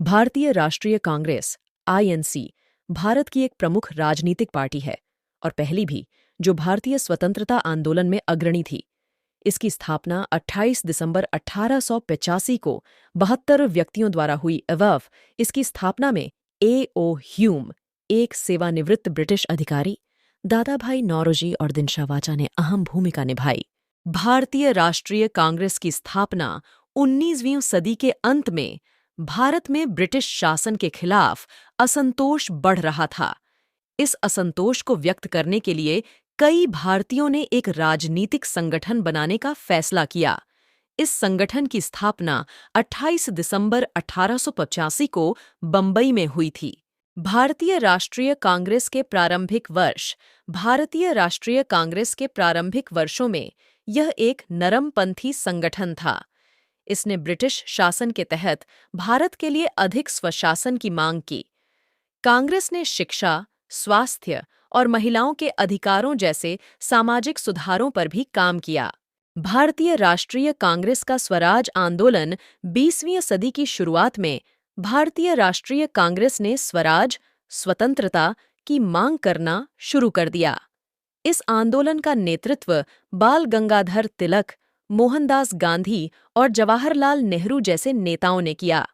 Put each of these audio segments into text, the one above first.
भारतीय राष्ट्रीय कांग्रेस आईएनसी भारत की एक प्रमुख राजनीतिक पार्टी है और पहली भी जो भारतीय स्वतंत्रता आंदोलन में अग्रणी थी। इसकी स्थापना 28 दिसंबर 1885 को 72 व्यक्तियों द्वारा हुई एवं इसकी स्थापना में ए.ओ. ह्यूम, एक सेवानिवृत्त ब्रिटिश अधिकारी, दादाभाई नौरोजी और दिनशा वाचा ने अहम भूमिका निभाई। भारतीय राष्ट्रीय कांग्रेस की स्थापना 19वीं सदी के अंत में भारत में ब्रिटिश शासन के खिलाफ असंतोष बढ़ रहा था। इस असंतोष को व्यक्त करने के लिए कई भारतीयों ने एक राजनीतिक संगठन बनाने का फैसला किया। इस संगठन की स्थापना 28 दिसंबर 1885 को बंबई में हुई थी। भारतीय राष्ट्रीय कांग्रेस के प्रारंभिक वर्ष भारतीय राष्ट्रीय कांग्रेस के प्रारंभिक वर्षों में यह एक नरमपंथी संगठन था। इसने ब्रिटिश शासन के तहत भारत के लिए अधिक स्वशासन की मांग की। कांग्रेस ने शिक्षा, स्वास्थ्य और महिलाओं के अधिकारों जैसे सामाजिक सुधारों पर भी काम किया। भारतीय राष्ट्रीय कांग्रेस का स्वराज आंदोलन 20वीं सदी की शुरुआत में भारतीय राष्ट्रीय कांग्रेस ने स्वराज, स्वतंत्रता की मांग करना शुरू कर दिया। इस आंदोलन का नेतृत्व बाल गंगाधर तिलक, मोहनदास गांधी और जवाहरलाल नेहरू जैसे नेताओं ने किया।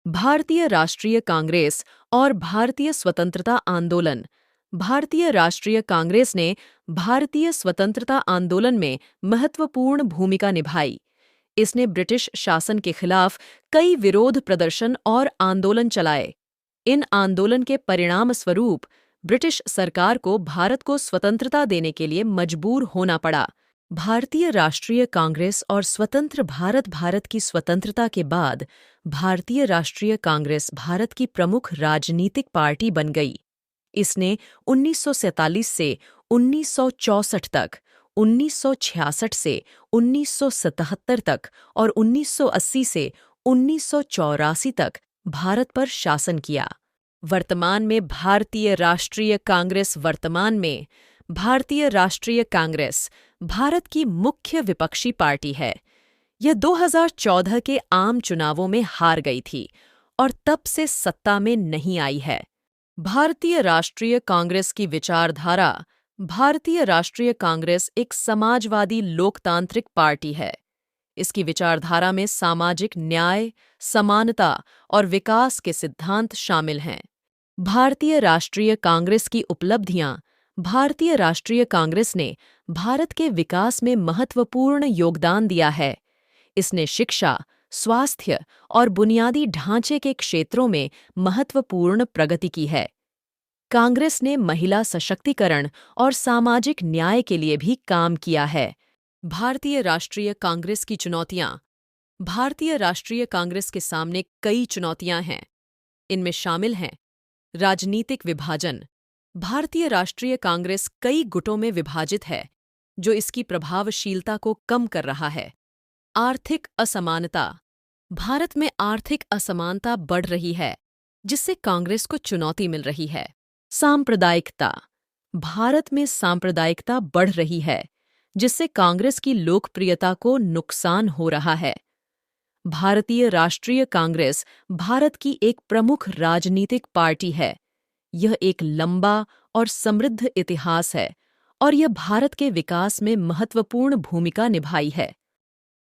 भारतीय राष्ट्रीय कांग्रेस और भारतीय स्वतंत्रता आंदोलन। भारतीय राष्ट्रीय कांग्रेस ने भारतीय स्वतंत्रता आंदोलन में महत्वपूर्ण भूमिका निभाई। इसने ब्रिटिश शासन के खिलाफ कई विरोध प्रदर्शन और आंदोलन चलाए। इन आंदोलन के परिणाम स्वरूप ब्रिटिश सरकार को भारत को स्वतंत्रता देने के लिए मजबूर होना पड़ा। भारतीय राष्ट्रीय कांग्रेस और स्वतंत्र भारत की स्वतंत्रता के बाद भारतीय राष्ट्रीय कांग्रेस भारत की प्रमुख राजनीतिक पार्टी बन गई। इसने 1947 से 1964 तक, 1966 से 1977 तक और 1980 से 1984 तक भारत पर शासन किया। वर्तमान में भारतीय राष्ट्रीय कांग्रेस भारत की मुख्य विपक्षी पार्टी है। यह 2014 के आम चुनावों में हार गई थी और तब से सत्ता में नहीं आई है। भारतीय राष्ट्रीय कांग्रेस की विचारधारा। भारतीय राष्ट्रीय कांग्रेस एक समाजवादी लोकतांत्रिक पार्टी है। इसकी विचारधारा में सामाजिक न्याय, समानता और विकास के सिद्धांत शामिल हैं। भारतीय राष्ट्रीय कांग्रेस की उपलब्धियां। भारतीय राष्ट्रीय कांग्रेस ने भारत के विकास में महत्वपूर्ण योगदान दिया है। इसने शिक्षा, स्वास्थ्य और बुनियादी ढांचे के क्षेत्रों में महत्वपूर्ण प्रगति की है। कांग्रेस ने महिला सशक्तिकरण और सामाजिक न्याय के लिए भी काम किया है। भारतीय राष्ट्रीय कांग्रेस की चुनौतियां। भारतीय राष्ट्रीय कांग्रेस के सामने कई चुनौतियां हैं। इनमें शामिल हैं राजनीतिक विभाजन। भारतीय राष्ट्रीय कांग्रेस कई गुटों में विभाजित है, जो इसकी प्रभावशीलता को कम कर रहा है। आर्थिक असमानता। भारत में आर्थिक असमानता बढ़ रही है, जिससे कांग्रेस को चुनौती मिल रही है। सांप्रदायिकता। भारत में सांप्रदायिकता बढ़ रही है, जिससे कांग्रेस की लोकप्रियता को नुकसान हो रहा है। भारतीय राष्ट्रीय कांग्रेस भारत की एक प्रमुख राजनीतिक पार्टी है। यह एक लंबा और समृद्ध इतिहास है और यह भारत के विकास में महत्वपूर्ण भूमिका निभाई है।